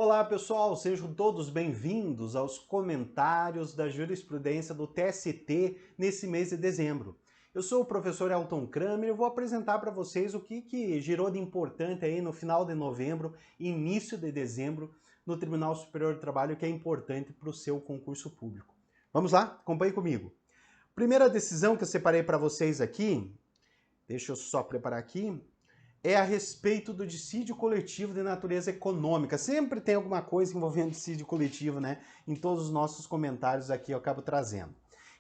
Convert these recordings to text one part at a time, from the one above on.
Olá pessoal, sejam todos bem-vindos aos comentários da jurisprudência do TST nesse mês de dezembro. Eu sou o professor Elton Kramer e vou apresentar para vocês o que girou de importante aí no final de novembro e início de dezembro no Tribunal Superior do Trabalho que é importante para o seu concurso público. Vamos lá? Acompanhe comigo. Primeira decisão que eu separei para vocês aqui, deixa eu só preparar aqui, é a respeito do dissídio coletivo de natureza econômica. Sempre tem alguma coisa envolvendo dissídio coletivo, né? Em todos os nossos comentários aqui eu acabo trazendo.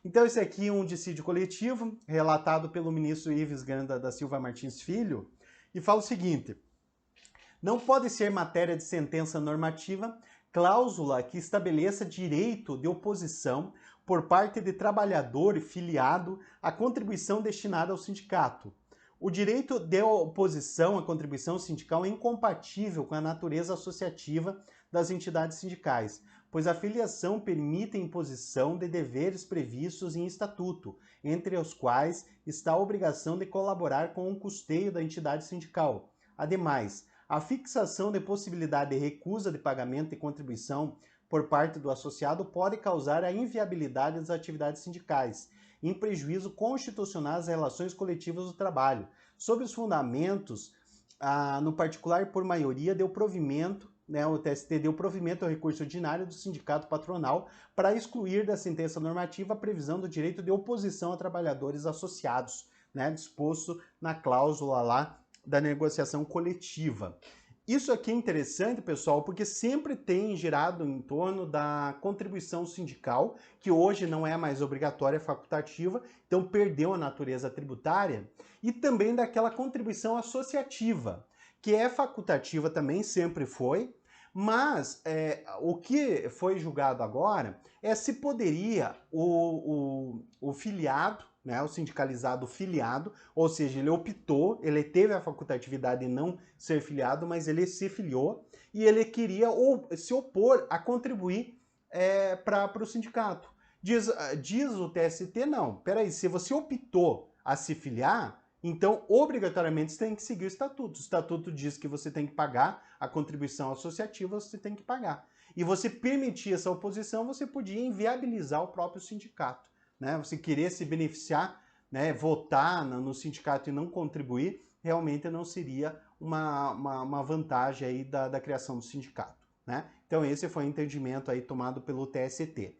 Então esse aqui é um dissídio coletivo relatado pelo ministro Ives Ganda da Silva Martins Filho e fala o seguinte: não pode ser matéria de sentença normativa cláusula que estabeleça direito de oposição por parte de trabalhador filiado à contribuição destinada ao sindicato. O direito de oposição à contribuição sindical é incompatível com a natureza associativa das entidades sindicais, pois a filiação permite a imposição de deveres previstos em estatuto, entre os quais está a obrigação de colaborar com o custeio da entidade sindical. Ademais, a fixação de possibilidade de recusa de pagamento de contribuição por parte do associado pode causar a inviabilidade das atividades sindicais, em prejuízo constitucional às relações coletivas do trabalho, sob os fundamentos, no particular por maioria, deu provimento, o TST deu provimento ao recurso ordinário do sindicato patronal para excluir da sentença normativa a previsão do direito de oposição a trabalhadores associados, disposto na cláusula lá da negociação coletiva. Isso aqui é interessante, pessoal, porque sempre tem girado em torno da contribuição sindical, que hoje não é mais obrigatória, é facultativa, então perdeu a natureza tributária, e também daquela contribuição associativa, que é facultativa também, sempre foi, mas o que foi julgado agora é se poderia o filiado, o sindicalizado filiado, ou seja, ele optou, ele teve a facultatividade de não ser filiado, mas ele se filiou e ele queria se opor a contribuir para o sindicato. Diz o TST, não, peraí, se você optou a se filiar, então obrigatoriamente você tem que seguir o estatuto. O estatuto diz que você tem que pagar a contribuição associativa, você tem que pagar. E você permitir essa oposição, você podia inviabilizar o próprio sindicato. Você querer se beneficiar, votar no sindicato e não contribuir, realmente não seria uma vantagem aí da criação do sindicato. Então esse foi o entendimento aí tomado pelo TST.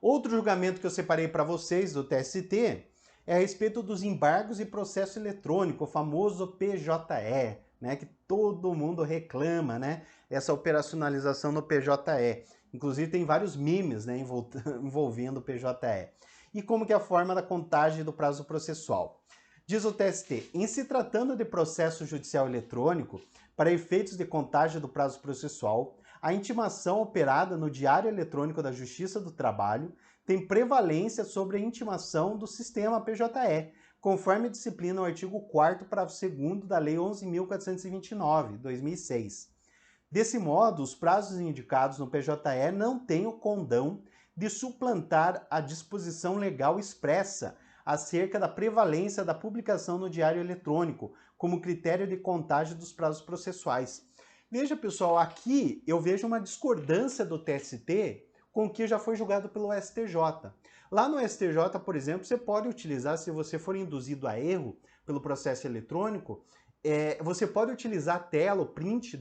Outro julgamento que eu separei para vocês do TST é a respeito dos embargos e processo eletrônico, o famoso PJE, que todo mundo reclama, essa operacionalização no PJE. Inclusive tem vários memes envolvendo o PJE. E como que é a forma da contagem do prazo processual? Diz o TST, em se tratando de processo judicial eletrônico, para efeitos de contagem do prazo processual, a intimação operada no Diário Eletrônico da Justiça do Trabalho tem prevalência sobre a intimação do sistema PJE, conforme disciplina o artigo 4º, parágrafo 2º da Lei 11.429, 2006. Desse modo, os prazos indicados no PJE não têm o condão de suplantar a disposição legal expressa acerca da prevalência da publicação no Diário Eletrônico como critério de contagem dos prazos processuais. Veja, pessoal, aqui eu vejo uma discordância do TST com o que já foi julgado pelo STJ. Lá no STJ, por exemplo, você pode utilizar, se você for induzido a erro pelo processo eletrônico, você pode utilizar a tela, o print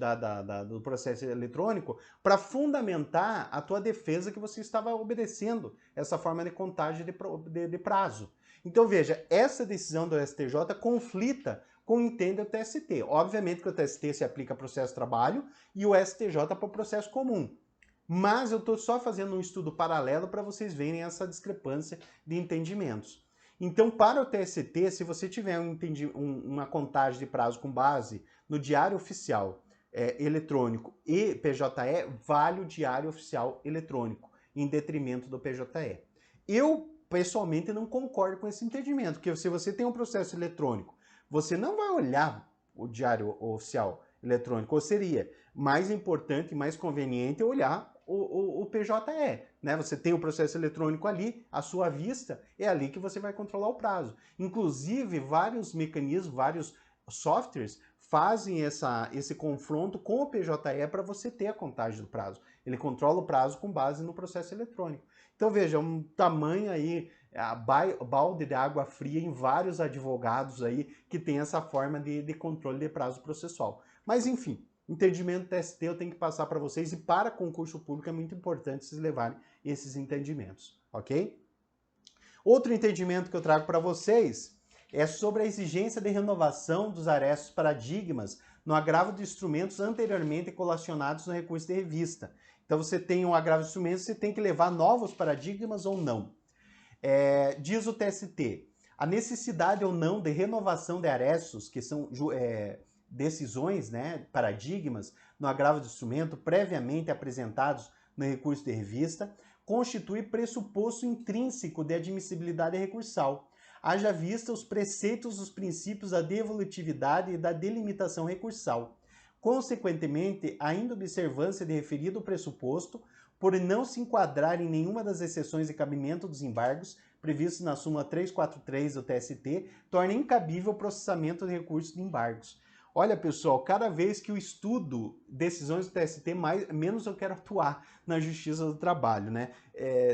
do processo eletrônico para fundamentar a tua defesa que você estava obedecendo essa forma de contagem de prazo. Então veja, essa decisão do STJ conflita com o entende o TST. Obviamente que o TST se aplica a processo trabalho e o STJ para o processo comum. Mas eu estou só fazendo um estudo paralelo para vocês verem essa discrepância de entendimentos. Então, para o TST, se você tiver uma contagem de prazo com base no Diário Oficial Eletrônico e PJE, vale o Diário Oficial Eletrônico, em detrimento do PJE. Eu, pessoalmente, não concordo com esse entendimento, porque se você tem um processo eletrônico, você não vai olhar o Diário Oficial Eletrônico, ou seria mais importante e mais conveniente olhar o PJE, Você tem o processo eletrônico ali, à sua vista, é ali que você vai controlar o prazo. Inclusive, vários mecanismos, vários softwares fazem esse confronto com o PJE para você ter a contagem do prazo. Ele controla o prazo com base no processo eletrônico. Então veja, um tamanho aí, balde de água fria em vários advogados aí que tem essa forma de controle de prazo processual. Mas enfim, entendimento TST eu tenho que passar para vocês, e para concurso público é muito importante vocês levarem esses entendimentos, ok? Outro entendimento que eu trago para vocês é sobre a exigência de renovação dos arestos paradigmas no agravo de instrumentos anteriormente colacionados no recurso de revista. Então você tem um agravo de instrumentos, você tem que levar novos paradigmas ou não. Diz o TST, a necessidade ou não de renovação de arestos, que são decisões, né, paradigmas, no agravo de instrumento previamente apresentados no recurso de revista, constitui pressuposto intrínseco de admissibilidade recursal, haja vista os preceitos dos princípios da devolutividade e da delimitação recursal. Consequentemente, a inobservância de referido pressuposto, por não se enquadrar em nenhuma das exceções de cabimento dos embargos previstos na súmula 343 do TST, torna incabível o processamento de recursos de embargos. Olha, pessoal, cada vez que eu estudo decisões do TST, menos eu quero atuar na Justiça do Trabalho, né?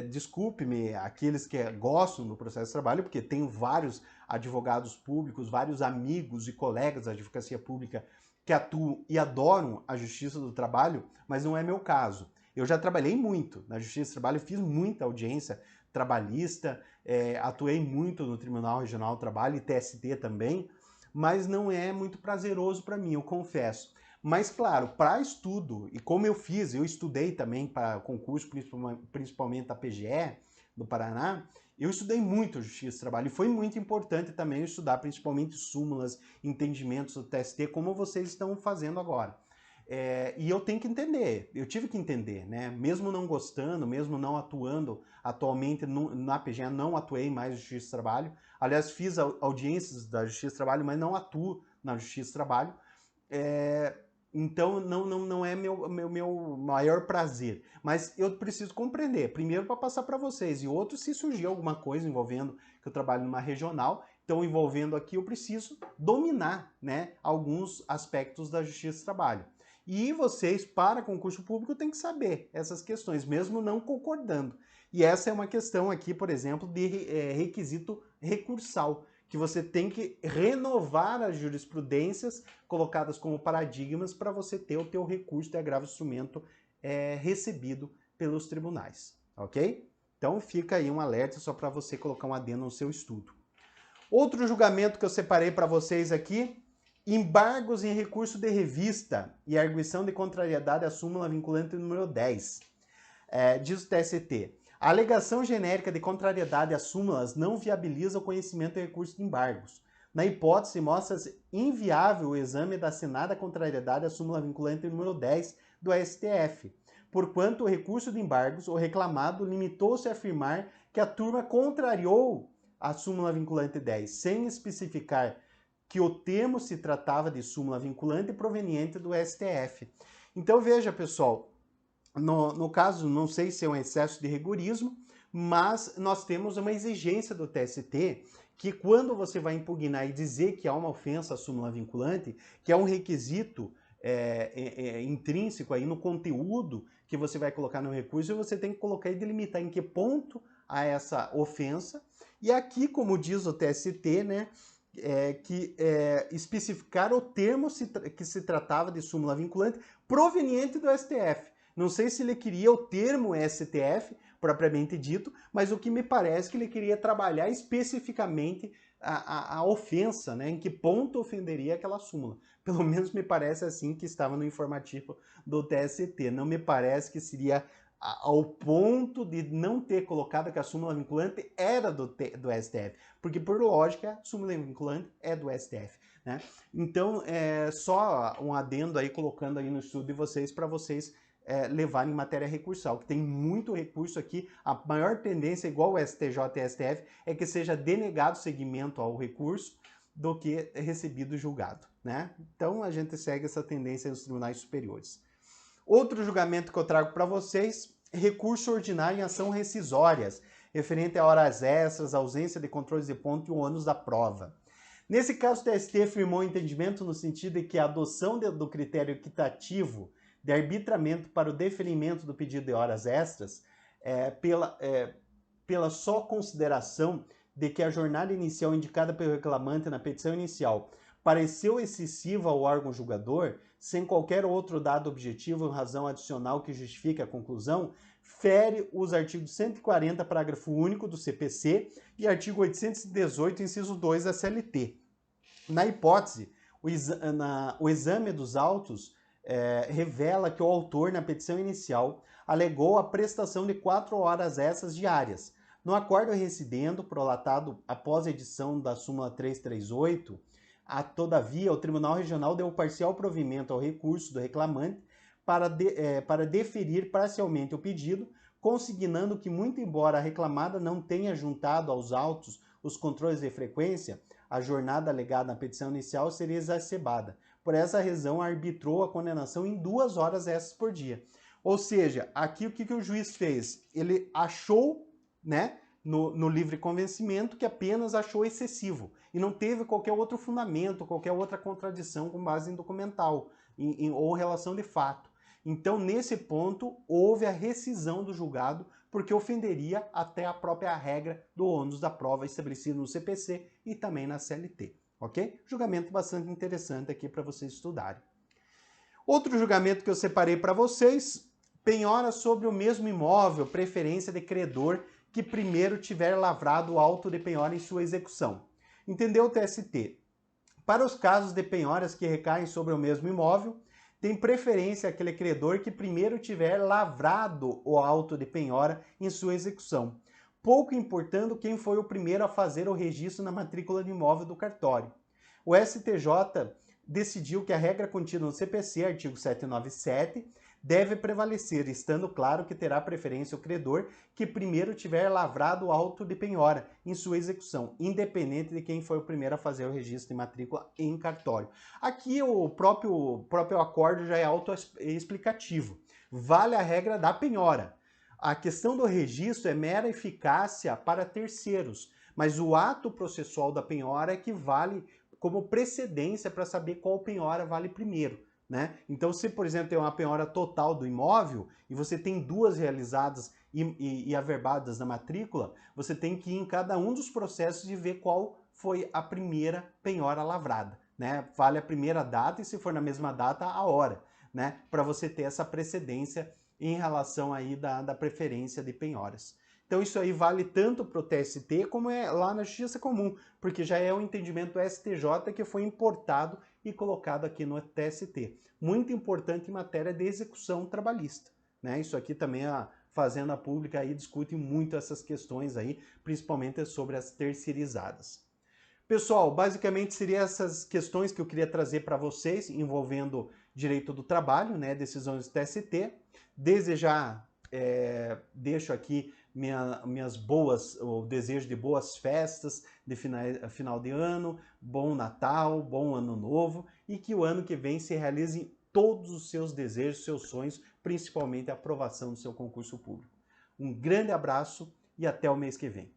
Desculpe-me aqueles que gostam do processo de trabalho, porque tenho vários advogados públicos, vários amigos e colegas da advocacia pública que atuam e adoram a Justiça do Trabalho, mas não é meu caso. Eu já trabalhei muito na Justiça do Trabalho, fiz muita audiência trabalhista, atuei muito no Tribunal Regional do Trabalho e TST também, mas não é muito prazeroso para mim, eu confesso. Mas, claro, para estudo, e como eu estudei também para concurso, principalmente a PGE do Paraná, eu estudei muito Justiça do Trabalho, e foi muito importante também eu estudar principalmente súmulas, entendimentos do TST, como vocês estão fazendo agora. E eu tenho que entender, eu tive que entender, né? Mesmo não gostando, mesmo não atuando atualmente na PGE, não atuei mais na Justiça do Trabalho. Aliás, fiz audiências da Justiça do Trabalho, mas não atuo na Justiça do Trabalho. Então, não é meu maior prazer. Mas eu preciso compreender, primeiro para passar para vocês, e outro, se surgir alguma coisa envolvendo, que eu trabalho numa regional, então envolvendo aqui, eu preciso dominar, né, alguns aspectos da Justiça do Trabalho. E vocês, para concurso público, têm que saber essas questões, mesmo não concordando. E essa é uma questão aqui, por exemplo, de requisito recursal, que você tem que renovar as jurisprudências colocadas como paradigmas para você ter o teu recurso de agravo de instrumento recebido pelos tribunais, ok? Então fica aí um alerta só para você colocar um adendo no seu estudo. Outro julgamento que eu separei para vocês aqui: embargos em recurso de revista e arguição de contrariedade à súmula vinculante número 10. Diz o TST, a alegação genérica de contrariedade às súmulas não viabiliza o conhecimento de recurso de embargos. Na hipótese, mostra-se inviável o exame da assinada contrariedade à súmula vinculante número 10 do STF, porquanto o recurso de embargos, o reclamado, limitou-se a afirmar que a turma contrariou a súmula vinculante 10, sem especificar que o termo se tratava de súmula vinculante proveniente do STF. Então veja, pessoal, no caso, não sei se é um excesso de rigorismo, mas nós temos uma exigência do TST que quando você vai impugnar e dizer que há uma ofensa à súmula vinculante, que é um requisito intrínseco aí no conteúdo que você vai colocar no recurso, você tem que colocar e delimitar em que ponto há essa ofensa. E aqui, como diz o TST, né, especificar o termo que se tratava de súmula vinculante proveniente do STF. Não sei se ele queria o termo STF, propriamente dito, mas o que me parece que ele queria trabalhar especificamente a ofensa, né, em que ponto ofenderia aquela súmula. Pelo menos me parece assim que estava no informativo do TST. Não me parece que seria ao ponto de não ter colocado que a súmula vinculante era do STF, porque por lógica a súmula vinculante é do STF, né? Então só um adendo aí, colocando aí no estudo de vocês, para vocês levarem matéria recursal, que tem muito recurso aqui. A maior tendência, igual o STJ e STF, é que seja denegado seguimento ao recurso do que recebido julgado, né? Então a gente segue essa tendência nos tribunais superiores. Outro julgamento que eu trago para vocês: recurso ordinário em ação rescisórias, referente a horas extras, ausência de controles de ponto e o ônus da prova. Nesse caso, o TST firmou o entendimento no sentido de que a adoção do critério equitativo de arbitramento para o deferimento do pedido de horas extras pela só consideração de que a jornada inicial indicada pelo reclamante na petição inicial pareceu excessiva ao órgão julgador, sem qualquer outro dado objetivo ou razão adicional que justifique a conclusão, fere os artigos 140, parágrafo único do CPC e artigo 818, inciso 2 da CLT. Na hipótese, o exame dos autos revela que o autor, na petição inicial, alegou a prestação de 4 horas extras diárias. No acórdão recidendo, prolatado após a edição da súmula 338, todavia, o Tribunal Regional deu parcial provimento ao recurso do reclamante para deferir parcialmente o pedido, consignando que, muito embora a reclamada não tenha juntado aos autos os controles de frequência, a jornada alegada na petição inicial seria exacerbada. Por essa razão, arbitrou a condenação em 2 horas extras por dia. Ou seja, aqui o que o juiz fez? Ele achou, né, no livre convencimento, que apenas achou excessivo e não teve qualquer outro fundamento, qualquer outra contradição com base em documental ou relação de fato. Então, nesse ponto, houve a rescisão do julgado, porque ofenderia até a própria regra do ônus da prova estabelecido no CPC e também na CLT, ok? Julgamento bastante interessante aqui para vocês estudarem. Outro julgamento que eu separei para vocês, penhora sobre o mesmo imóvel, preferência de credor que primeiro tiver lavrado o auto de penhora em sua execução. Entendeu o TST? Para os casos de penhoras que recaem sobre o mesmo imóvel, tem preferência aquele credor que primeiro tiver lavrado o auto de penhora em sua execução, pouco importando quem foi o primeiro a fazer o registro na matrícula de imóvel do cartório. O STJ decidiu que a regra contida no CPC, artigo 797, deve prevalecer, estando claro que terá preferência o credor que primeiro tiver lavrado o auto de penhora em sua execução, independente de quem foi o primeiro a fazer o registro de matrícula em cartório. Aqui o próprio acórdão já é autoexplicativo. Vale a regra da penhora. A questão do registro é mera eficácia para terceiros, mas o ato processual da penhora é que vale como precedência para saber qual penhora vale primeiro. Né? Então, se, por exemplo, tem uma penhora total do imóvel e você tem 2 realizadas e averbadas na matrícula, você tem que ir em cada um dos processos e ver qual foi a primeira penhora lavrada. Né? Vale a primeira data e, se for na mesma data, a hora, né? Para você ter essa precedência em relação aí da preferência de penhoras. Então isso aí vale tanto para o TST como é lá na Justiça Comum, porque já é o entendimento do STJ que foi importado e colocado aqui no TST. Muito importante em matéria de execução trabalhista. Né? Isso aqui também a Fazenda Pública aí discute muito essas questões aí, principalmente sobre as terceirizadas. Pessoal, basicamente seriam essas questões que eu queria trazer para vocês envolvendo direito do trabalho, né, decisões do TST. Deixo aqui o desejo de boas festas de final de ano, bom Natal, bom Ano Novo e que o ano que vem se realizem todos os seus desejos, seus sonhos, principalmente a aprovação do seu concurso público. Um grande abraço e até o mês que vem.